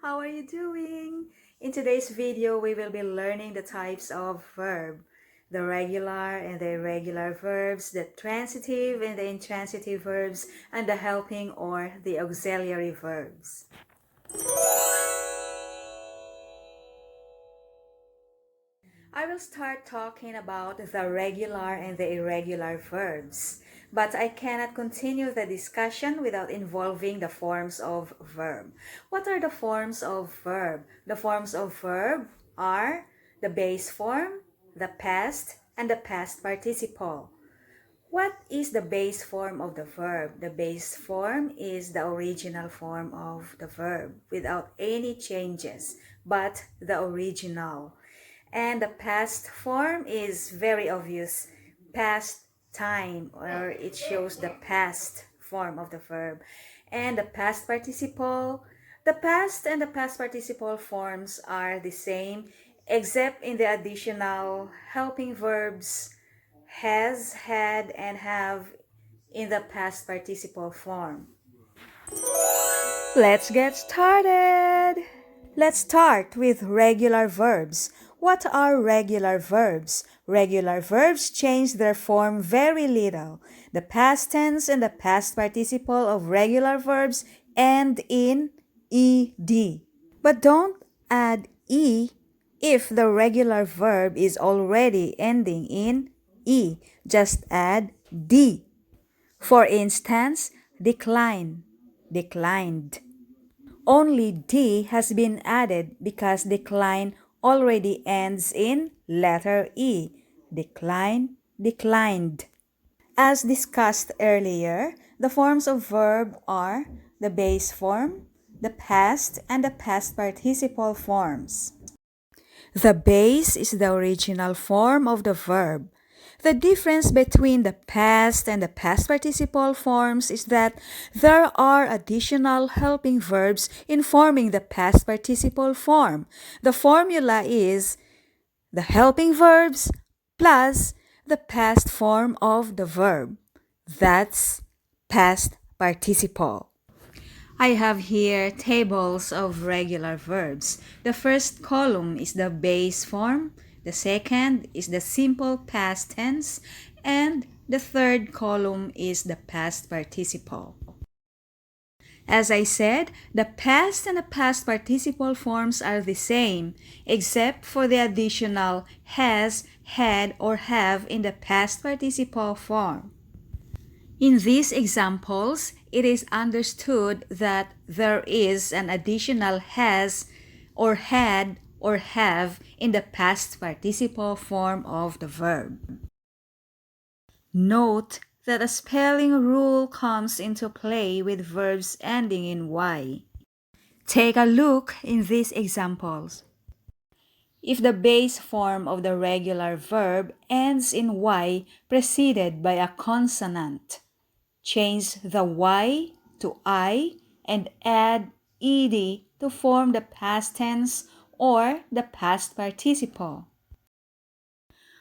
How are you doing? In today's video, we will be learning the types of verb, the regular and the irregular verbs, the transitive and the intransitive verbs, and the helping or the auxiliary verbs. I will start talking about the regular and the irregular verbs, but I cannot continue the discussion without involving the forms of verb. What are the forms of verb? The forms of verb are the base form, the past, and the past participle. What is the base form of the verb? The base form is the original form of the verb without any changes, but the original. And the past form is very obvious, past time, or it shows the past form of the verb. And the past participle, the past and the past participle forms are the same except in the additional helping verbs has, had, and have in the past participle form. Let's get started! Let's start with regular verbs. What are regular verbs? Regular verbs change their form very little. The past tense and the past participle of regular verbs end in ed. But don't add e if the regular verb is already ending in e. Just add d. For instance, decline, declined. Only D has been added because decline already ends in letter E. Decline, declined. As discussed earlier, the forms of verb are the base form, the past, and the past participle forms. The base is the original form of the verb. The difference between the past and the past participle forms is that there are additional helping verbs in forming the past participle form. The formula is the helping verbs plus the past form of the verb. That's past participle. I have here tables of regular verbs. The first column is the base form, the second is the simple past tense, and the third column is the past participle. As I said, the past and the past participle forms are the same, except for the additional has, had, or have in the past participle form. In these examples, it is understood that there is an additional has or had or have in the past participle form of the verb. Note that a spelling rule comes into play with verbs ending in y. Take a look in these examples. If the base form of the regular verb ends in y preceded by a consonant, change the y to I and add ed to form the past tense or the past participle.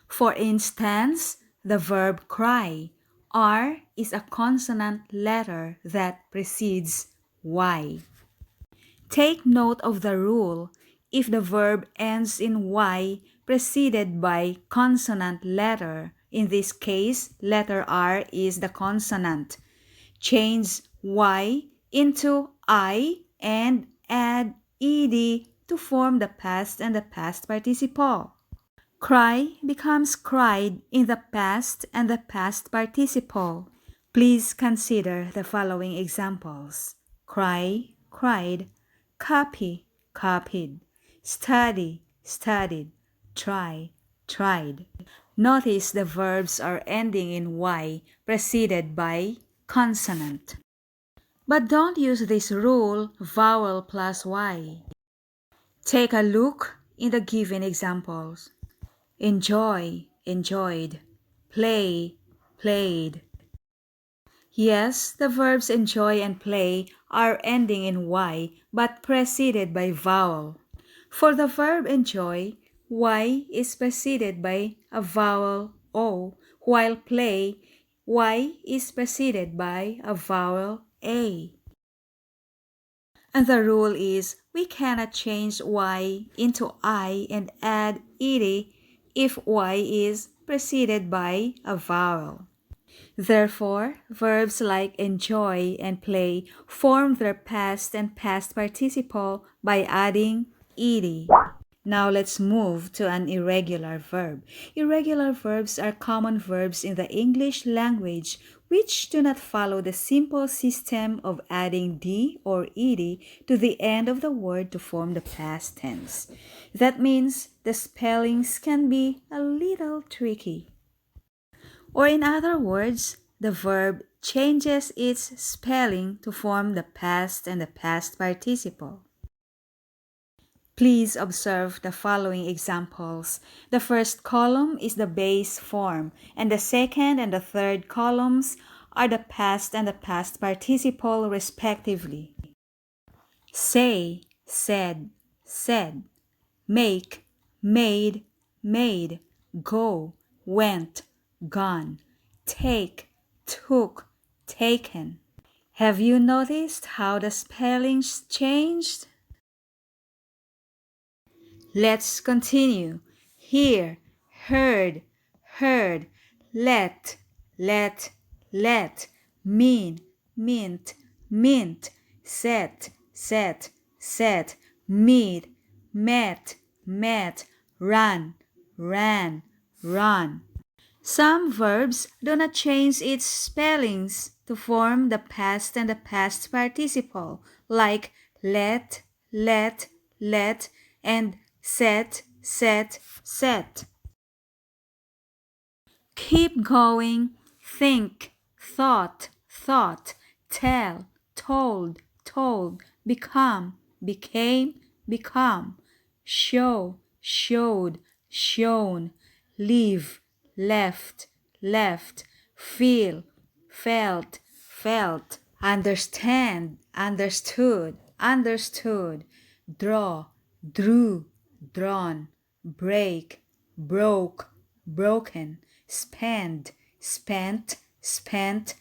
For instance, the verb cry, R is a consonant letter that precedes y. Take note of the rule. If the verb ends in y preceded by consonant letter, in this case, letter R is the consonant, change y into I and add ed to form the past and the past participle. Cry becomes cried in the past and the past participle. Please consider the following examples. Cry, cried, copy, copied, study, studied, try, tried. Notice the verbs are ending in y preceded by consonant. But don't use this rule, vowel plus y. Take a look in the given examples. Enjoy, enjoyed. Play, played. Yes, the verbs enjoy and play are ending in y but preceded by vowel. For the verb enjoy, y is preceded by a vowel o, while play, y is preceded by a vowel a. And the rule is we cannot change y into I and add ed if y is preceded by a vowel. Therefore, verbs like enjoy and play form their past and past participle by adding ed. Now let's move to an irregular verb. Irregular verbs are common verbs in the English language which do not follow the simple system of adding d or ed to the end of the word to form the past tense. That means the spellings can be a little tricky. Or in other words, the verb changes its spelling to form the past and the past participle. Please observe the following examples. The first column is the base form, and the second and the third columns are the past and the past participle respectively. Say, said, said. Make, made, made. Go, went, gone. Take, took, taken. Have you noticed how the spellings changed? Let's continue. Hear, heard, heard. Let, let, let. Mean, mint, mint. Set, set, set. Meet, met, met. Run, ran, run. Some verbs do not change its spellings to form the past and the past participle, like let, and set, set, set. Keep going. Think, thought, thought. Tell, told, told. Become, became, become. Show, showed, shown. Leave, left, left. Feel, felt, felt. Understand, understood, understood. Draw, drew, drawn. Break, broke, broken. Spend, spent, spent.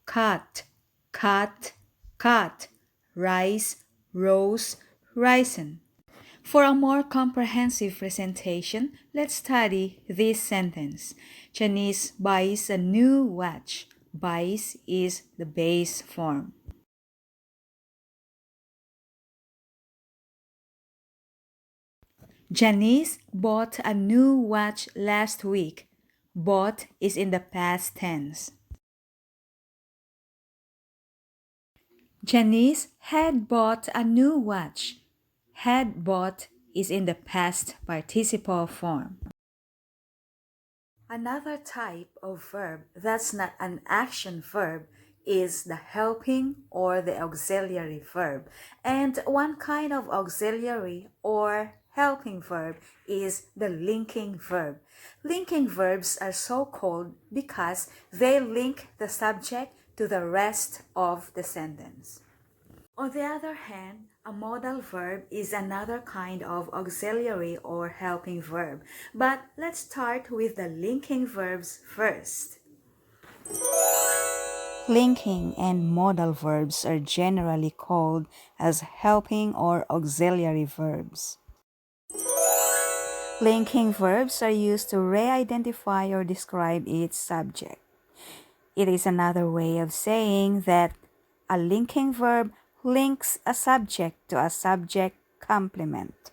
Cut, cut, cut. Rise, rose, risen. For a more comprehensive presentation, let's study this sentence. Janice buys a new watch. Buys is the base form. Janice bought a new watch last week. Bought is in the past tense. Janice had bought a new watch. Had bought is in the past participle form. Another type of verb that's not an action verb is the helping or the auxiliary verb. And one kind of auxiliary or helping verb is the linking verb. Linking verbs are so called because they link the subject to the rest of the sentence. On the other hand, a modal verb is another kind of auxiliary or helping verb. But let's start with the linking verbs first. Linking and modal verbs are generally called as helping or auxiliary verbs. Linking verbs are used to re-identify or describe its subject. It is another way of saying that a linking verb links a subject to a subject complement.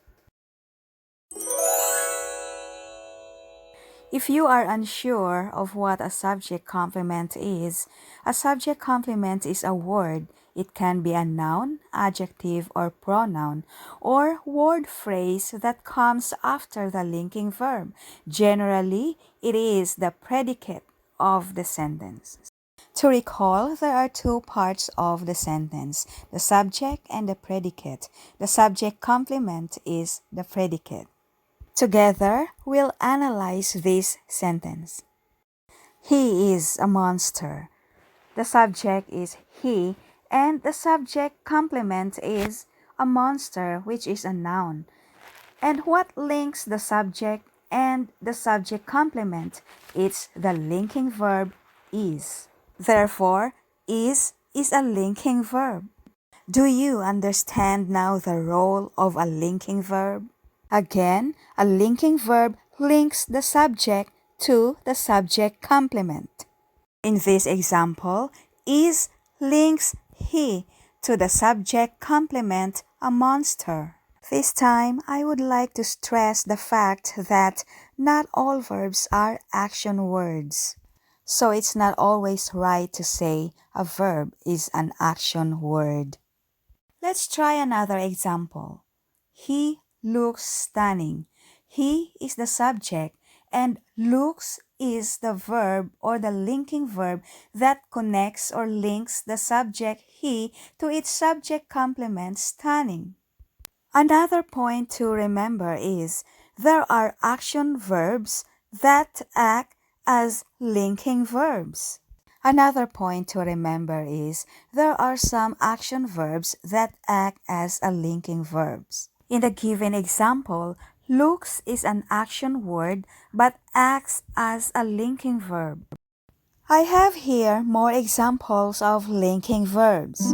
If you are unsure of what a subject complement is, a subject complement is a word. It can be a noun, adjective, or pronoun, or word phrase that comes after the linking verb. Generally, it is the predicate of the sentence. To recall, there are two parts of the sentence, the subject and the predicate. The subject complement is the predicate. Together, we'll analyze this sentence. He is a monster. The subject is he, and the subject complement is a monster, which is a noun. And what links the subject and the subject complement? It's the linking verb is. Therefore, is a linking verb. Do you understand now the role of a linking verb? Again, a linking verb links the subject to the subject complement. In this example, is links he to the subject complement a monster. This time, I would like to stress the fact that not all verbs are action words. So it's not always right to say a verb is an action word. Let's try another example. He looks stunning. He is the subject and looks is the verb or the linking verb that connects or links the subject he to its subject complement stunning. Another point to remember is there are action verbs that act as linking verbs. Another point to remember is there are some action verbs that act as a linking verbs. In the given example, looks is an action word but acts as a linking verb. I have here more examples of linking verbs.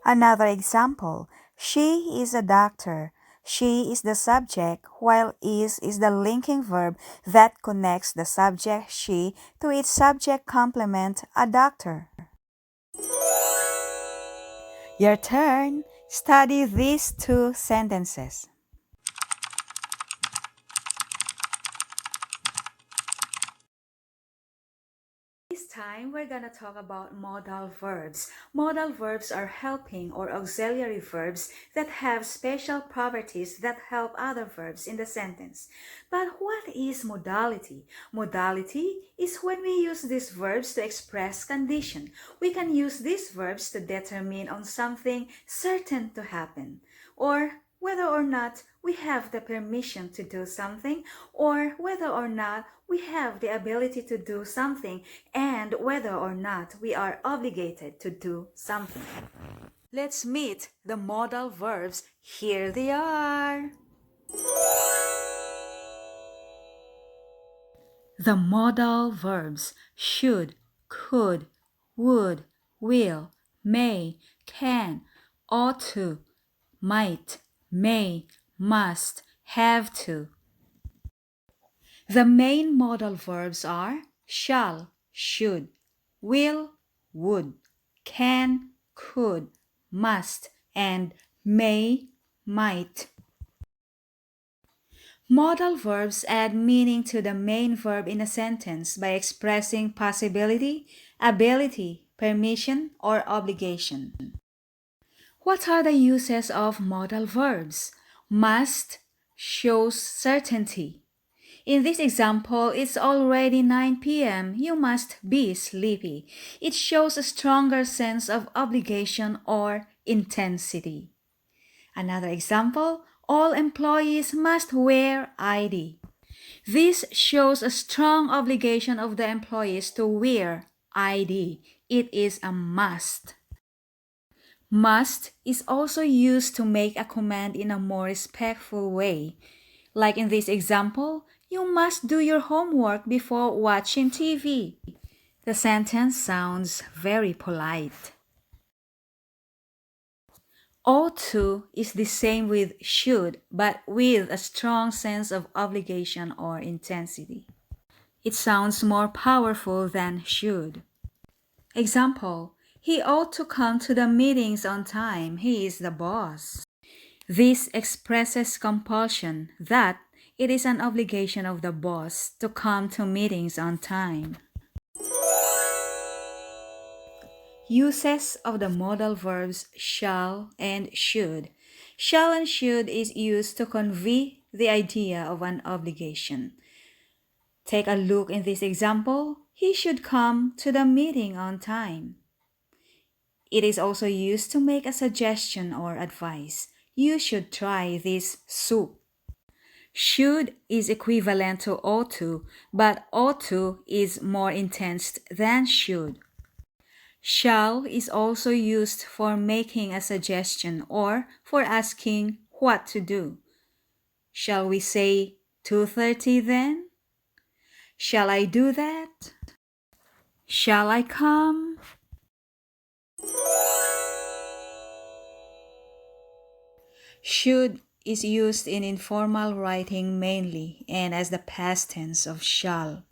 Another example, she is a doctor. She is the subject, while is the linking verb that connects the subject she to its subject complement, a doctor. Your turn. Study these two sentences. This time, we're gonna talk about modal verbs. Modal verbs are helping or auxiliary verbs that have special properties that help other verbs in the sentence. But what is modality? Modality is when we use these verbs to express condition. We can use these verbs to determine on something certain to happen, or whether or not we have the permission to do something, or whether or not we have the ability to do something, and whether or not we are obligated to do something. Let's meet the modal verbs. Here they are. The modal verbs should, could, would, will, may, can, ought to, might, may, must, have to. The main modal verbs are shall, should, will, would, can, could, must, and may, might. Modal verbs add meaning to the main verb in a sentence by expressing possibility, ability, permission, or obligation. What are the uses of modal verbs? Must shows certainty. In this example, it's already 9 p.m. You must be sleepy. It shows a stronger sense of obligation or intensity. Another example, all employees must wear ID. This shows a strong obligation of the employees to wear ID. It is a must. Must is also used to make a command in a more respectful way. Like in this example, you must do your homework before watching TV. The sentence sounds very polite. Ought to is the same with should, but with a strong sense of obligation or intensity. It sounds more powerful than should. Example, he ought to come to the meetings on time. He is the boss. This expresses compulsion that it is an obligation of the boss to come to meetings on time. Uses of the modal verbs shall and should. Shall and should is used to convey the idea of an obligation. Take a look in this example. He should come to the meeting on time. It is also used to make a suggestion or advice. You should try this soup. Should is equivalent to ought to, but ought to is more intense than should. Shall is also used for making a suggestion or for asking what to do. Shall we say 2:30 then? Shall I do that? Shall I come? Should is used in informal writing mainly and as the past tense of shall.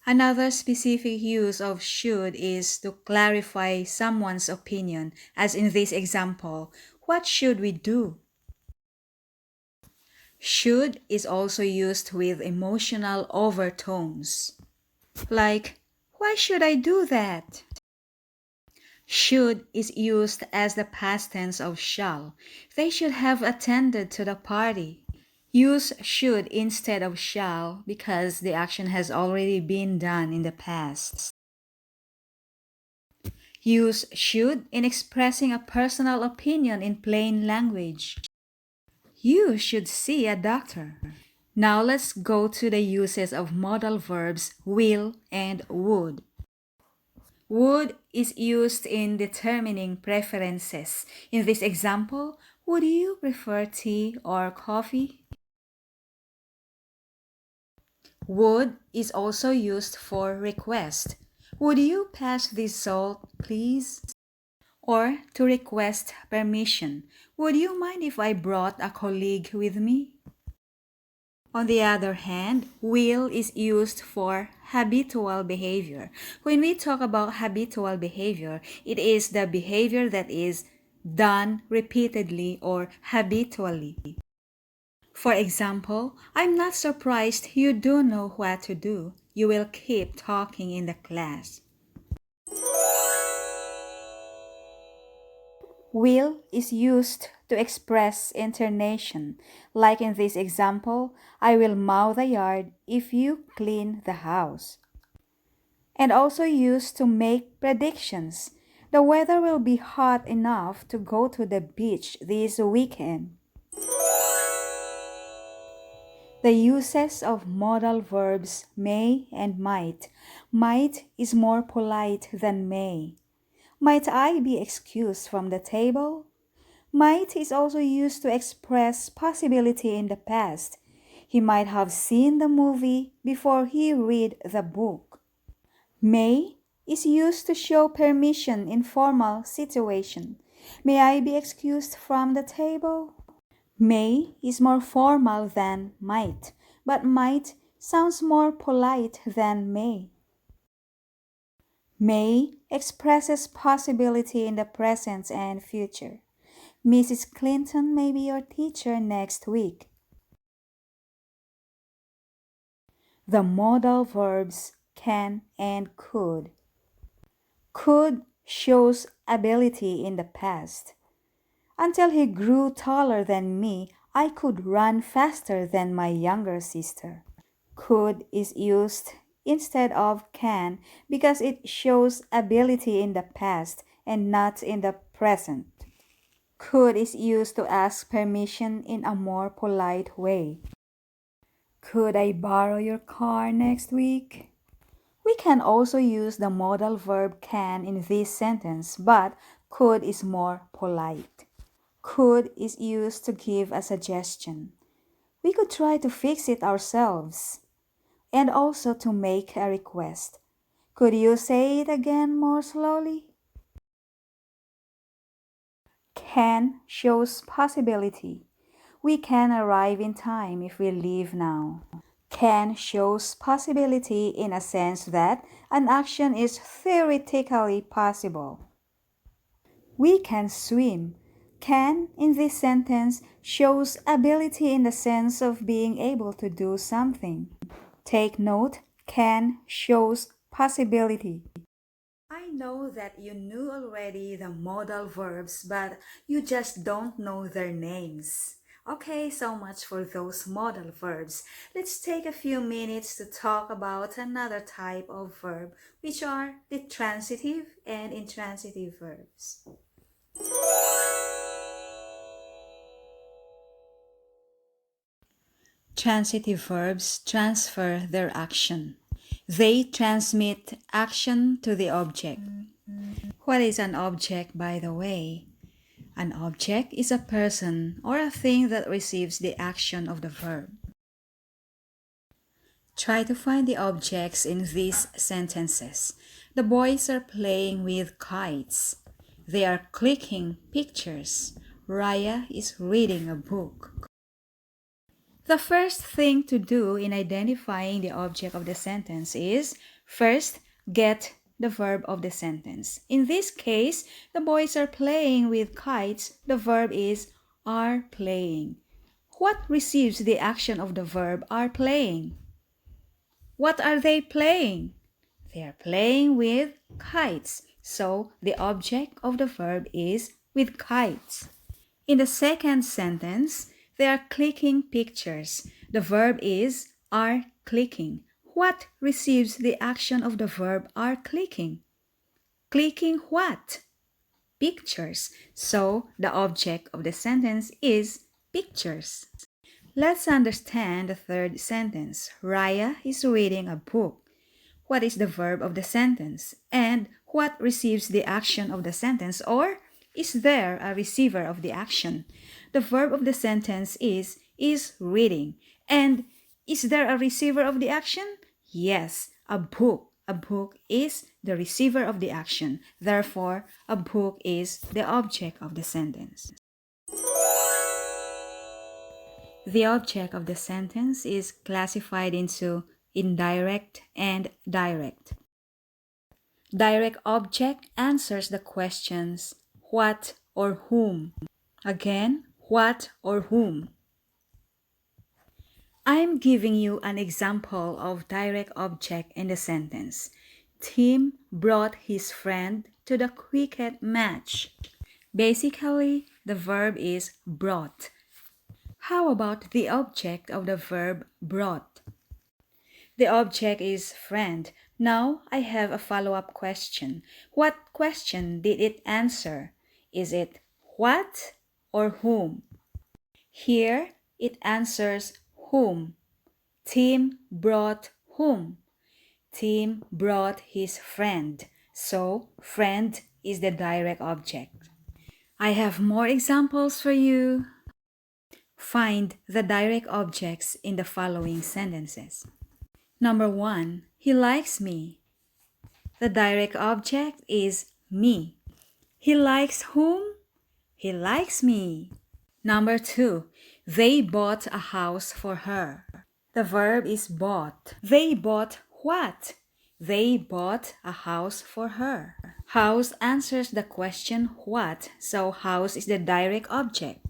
Another specific use of should is to clarify someone's opinion, as in this example, what should we do? Should is also used with emotional overtones, like, why should I do that? Should is used as the past tense of shall. They should have attended to the party. Use should instead of shall because the action has already been done in the past. Use should in expressing a personal opinion in plain language. You should see a doctor. Now let's go to the uses of modal verbs will and would. Would is used in determining preferences. In this example, would you prefer tea or coffee? Would is also used for request. Would you pass this salt, please? Or to request permission. Would you mind if I brought a colleague with me? On the other hand, will is used for habitual behavior. When we talk about habitual behavior, it is the behavior that is done repeatedly or habitually. For example, I'm not surprised you do know what to do. You will keep talking in the class. Will is used to express intonation, like in this example, I will mow the yard if you clean the house. And also used to make predictions. The weather will be hot enough to go to the beach this weekend. The uses of modal verbs may and might. Might is more polite than may. Might I be excused from the table? Might is also used to express possibility in the past. He might have seen the movie before he read the book. May is used to show permission in formal situation. May I be excused from the table? May is more formal than might, but might sounds more polite than may. May expresses possibility in the present and future. Mrs. Clinton may be your teacher next week. The modal verbs can and could. Could shows ability in the past. Until he grew taller than me, I could run faster than my younger sister. Could is used instead of can because it shows ability in the past and not in the present. Could is used to ask permission in a more polite way. Could I borrow your car next week? We can also use the modal verb can in this sentence, but could is more polite. Could is used to give a suggestion. We could try to fix it ourselves. And also to make a request. Could you say it again more slowly? Can shows possibility. We can arrive in time if we leave now. Can shows possibility in a sense that an action is theoretically possible. We can swim. Can in this sentence shows ability in the sense of being able to do something. Take note, can shows possibility. I know that you knew already the modal verbs, but you just don't know their names. Okay, so much for those modal verbs. Let's take a few minutes to talk about another type of verb, which are the transitive and intransitive verbs. Transitive verbs transfer their action. They transmit action to the object. What is an object, by the way? An object is a person or a thing that receives the action of the verb. Try to find the objects in these sentences. The boys are playing with kites. They are clicking pictures. Raya is reading a book. The first thing to do in identifying the object of the sentence is first get the verb of the sentence. In this case, the boys are playing with kites. The verb is are playing. What receives the action of the verb are playing? What are they playing? They are playing with kites. So the object of the verb is with kites. In the second sentence, they are clicking pictures. The verb is are clicking. What receives the action of the verb are clicking? Clicking what? Pictures. So the object of the sentence is pictures. Let's understand the third sentence. Raya is reading a book. What is the verb of the sentence? And what receives the action of the sentence? Or is there a receiver of the action? The verb of the sentence is reading. And is there a receiver of the action? Yes, a book. A book is the receiver of the action. Therefore, a book is the object of the sentence. The object of the sentence is classified into indirect and direct. Direct object answers the questions what or whom. Again, what or whom. I'm giving you an example of direct object in the sentence. Tim brought his friend to the cricket match. Basically, the verb is brought. How about the object of the verb brought? The object is friend. Now I have a follow-up question. What question did it answer? Is it what or whom? Here it answers whom. Tim brought whom? Tim brought his friend. So friend is the direct object. I have more examples for you. Find the direct objects in the following sentences. Number 1, he likes me. The direct object is me. He likes whom? He likes me. Number 2, they bought a house for her. The verb is bought. They bought what? They bought a house for her. House answers the question what, so house is the direct object.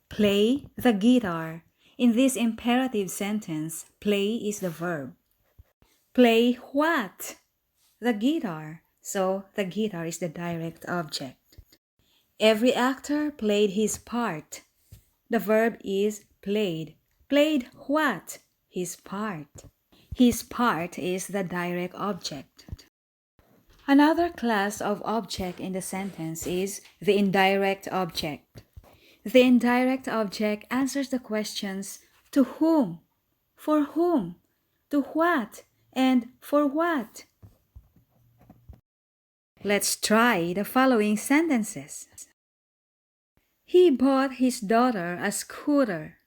Play the guitar. In this imperative sentence, play is the verb. Play what? The guitar. So the guitar is the direct object. Every actor played his part. The verb is played. Played what? His part. His part is the direct object. Another class of object in the sentence is the indirect object. The indirect object answers the questions to whom, for whom, to what, and for what. Let's try the following sentences. He bought his daughter a scooter.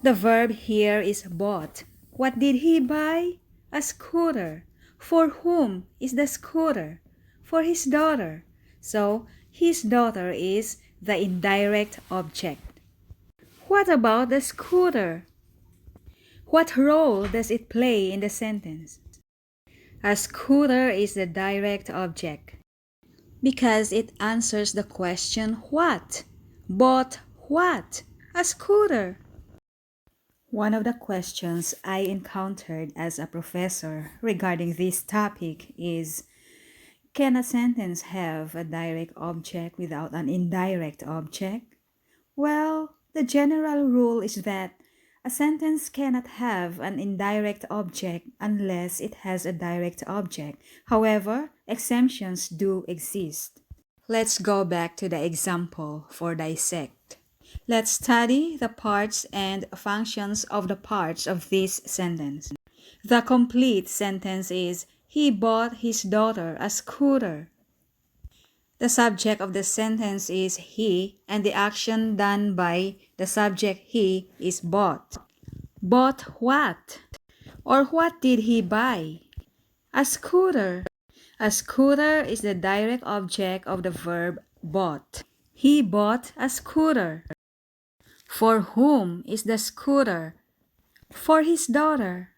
The verb here is bought. What did he buy? A scooter. For whom is the scooter? For his daughter. So, his daughter is the indirect object. What about the scooter? What role does it play in the sentence? A scooter is the direct object because it answers the question what? Bought what? A scooter. One of the questions I encountered as a professor regarding this topic is, can a sentence have a direct object without an indirect object? Well, the general rule is that a sentence cannot have an indirect object unless it has a direct object. However, exemptions do exist. Let's go back to the example for dissect. Let's study the parts and functions of the parts of this sentence. The complete sentence is, he bought his daughter a scooter. The subject of the sentence is he, and the action done by the subject he is bought. Bought what? Or what did he buy? A scooter. A scooter is the direct object of the verb bought. He bought a scooter. For whom is the scooter? For his daughter.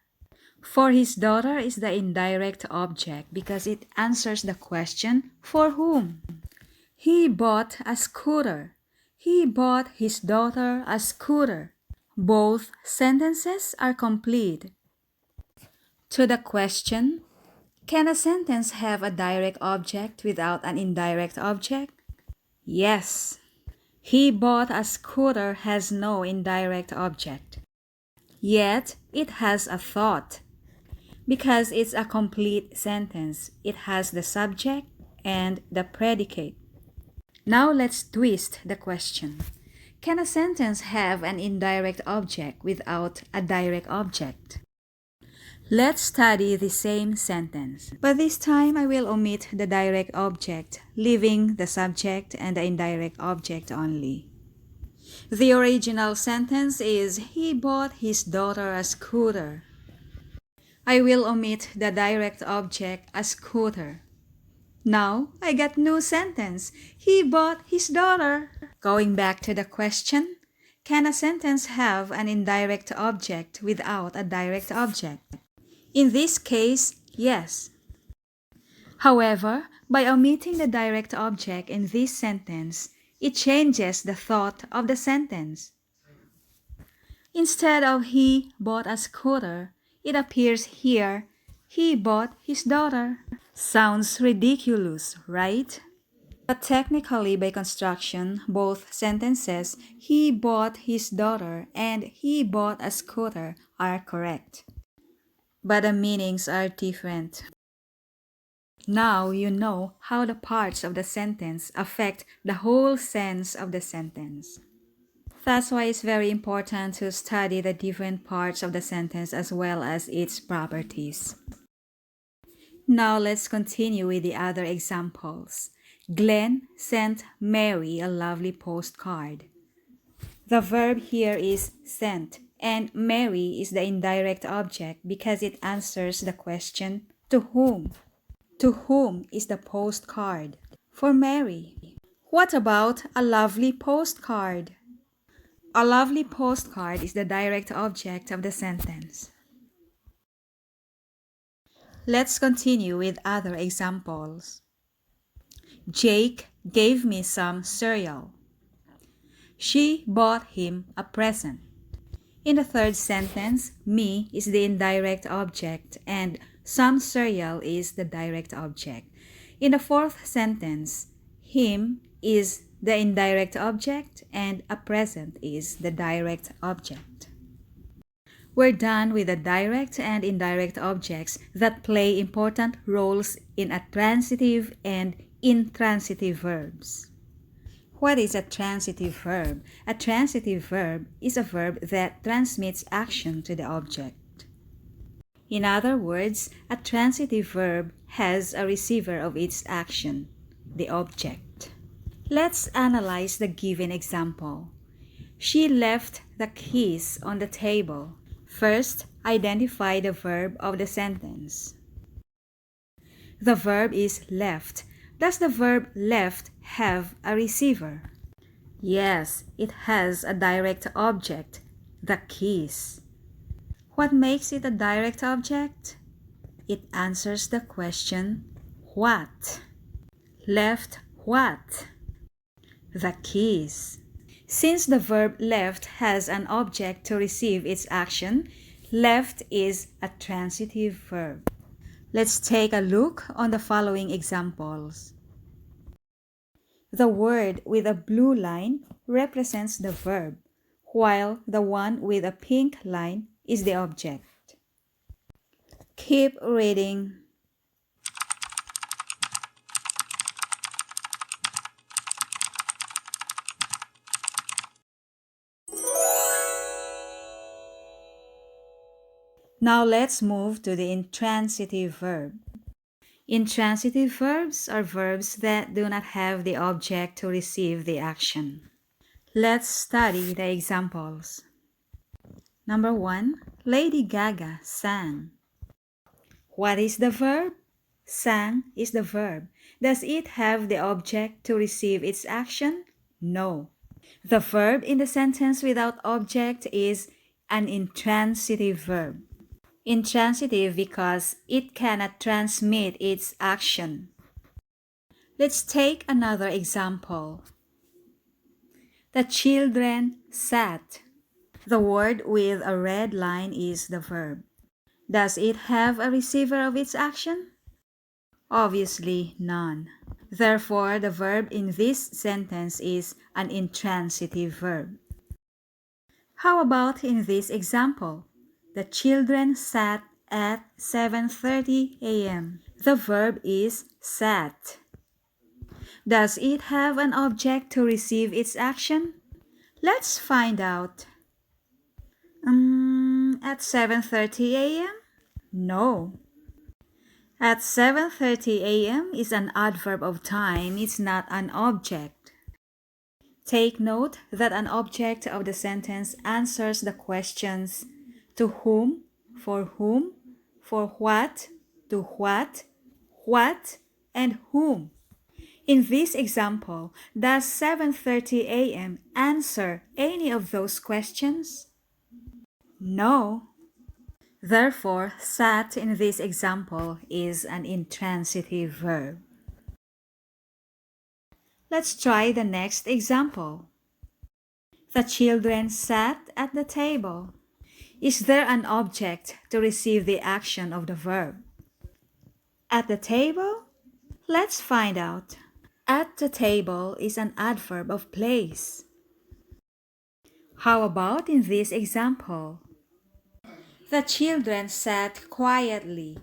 For his daughter is the indirect object because it answers the question, for whom? He bought a scooter. He bought his daughter a scooter. Both sentences are complete. To the question, can a sentence have a direct object without an indirect object? Yes. He bought a scooter has no indirect object. Yet, it has a thought. Because it's a complete sentence, it has the subject and the predicate. Now let's twist the question. Can a sentence have an indirect object without a direct object? Let's study the same sentence, but this time I will omit the direct object, leaving the subject and the indirect object only. The original sentence is, he bought his daughter a scooter. I will omit the direct object, a scooter. Now, I got new sentence. He bought his daughter. Going back to the question, can a sentence have an indirect object without a direct object? In this case, yes. However, by omitting the direct object in this sentence, it changes the thought of the sentence. Instead of he bought a scooter, it appears here, he bought his daughter. Sounds ridiculous, right? But technically, by construction, both sentences, he bought his daughter and he bought a scooter, are correct. But the meanings are different. Now you know how the parts of the sentence affect the whole sense of the sentence. That's why it's very important to study the different parts of the sentence as well as its properties. Now let's continue with the other examples. Glenn sent Mary a lovely postcard. The verb here is sent, and Mary is the indirect object because it answers the question, to whom? To whom is the postcard? For Mary. What about a lovely postcard? A lovely postcard is the direct object of the sentence. Let's continue with other examples. Jake gave me some cereal. She bought him a present. In the third sentence, me is the indirect object and some cereal is the direct object. In the fourth sentence, him is the indirect object and a present is the direct object. We're done with the direct and indirect objects that play important roles in transitive and intransitive verbs. What is a transitive verb? A transitive verb is a verb that transmits action to the object. In other words, a transitive verb has a receiver of its action, the object. Let's analyze the given example. She left the keys on the table. First, identify the verb of the sentence. The verb is left. Does the verb left have a receiver? Yes, it has a direct object, the keys. What makes it a direct object? It answers the question, what? Left what? The keys. Since the verb left has an object to receive its action, left is a transitive verb. Let's take a look on the following examples. The word with a blue line represents the verb, while the one with a pink line is the object. Keep reading. Now let's move to the intransitive verb. Intransitive verbs are verbs that do not have the object to receive the action. Let's study the examples. Number 1, Lady Gaga sang. What is the verb? Sang is the verb. Does it have the object to receive its action? No. The verb in the sentence without object is an intransitive verb. Intransitive because it cannot transmit its action. Let's take another example. The children sat. The word with a red line is the verb. Does it have a receiver of its action? Obviously, none. Therefore, the verb in this sentence is an intransitive verb. How about in this example? The children sat at 7:30 a.m. The verb is sat. Does it have an object to receive its action? Let's find out. At 7:30 a.m.? No. At 7:30 a.m. is an adverb of time, it's not an object. Take note that an object of the sentence answers the questions to whom, for what, to what, and whom. In this example, does 7:30 a.m. answer any of those questions? No. Therefore, sat in this example is an intransitive verb. Let's try the next example. The children sat at the table. Is there an object to receive the action of the verb? At the table? Let's find out. At the table is an adverb of place. How about in this example? The children sat quietly.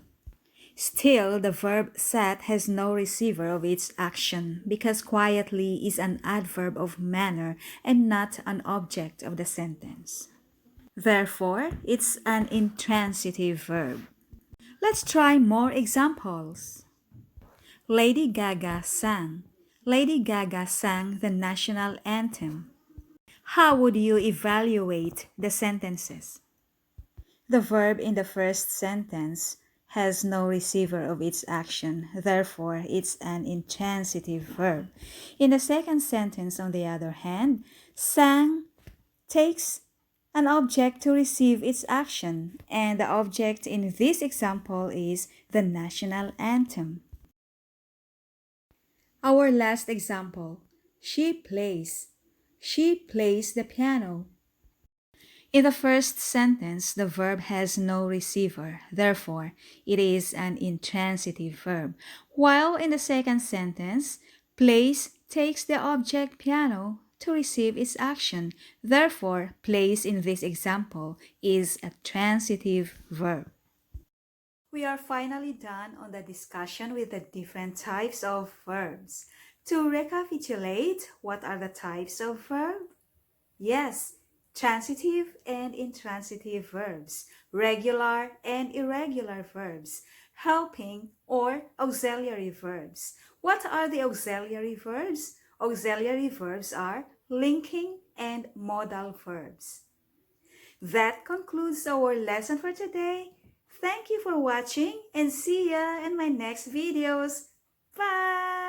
Still, the verb sat has no receiver of its action because quietly is an adverb of manner and not an object of the sentence. Therefore, it's an intransitive verb. Let's try more examples. Lady Gaga sang. Lady Gaga sang the national anthem. How would you evaluate the sentences? The verb in the first sentence has no receiver of its action, therefore it's an intransitive verb. In the second sentence, on the other hand, sang takes an object to receive its action, and the object in this example is the national anthem. Our last example, she plays. She plays the piano. In the first sentence, the verb has no receiver, therefore, it is an intransitive verb. While in the second sentence, plays takes the object piano to receive its action, therefore, plays in this example is a transitive verb. We are finally done on the discussion with the different types of verbs. To recapitulate, what are the types of verb? Yes, transitive and intransitive verbs, regular and irregular verbs, helping or auxiliary verbs. What are the auxiliary verbs? Auxiliary verbs are linking and modal verbs. That concludes our lesson for today. Thank you for watching and see ya in my next videos. Bye!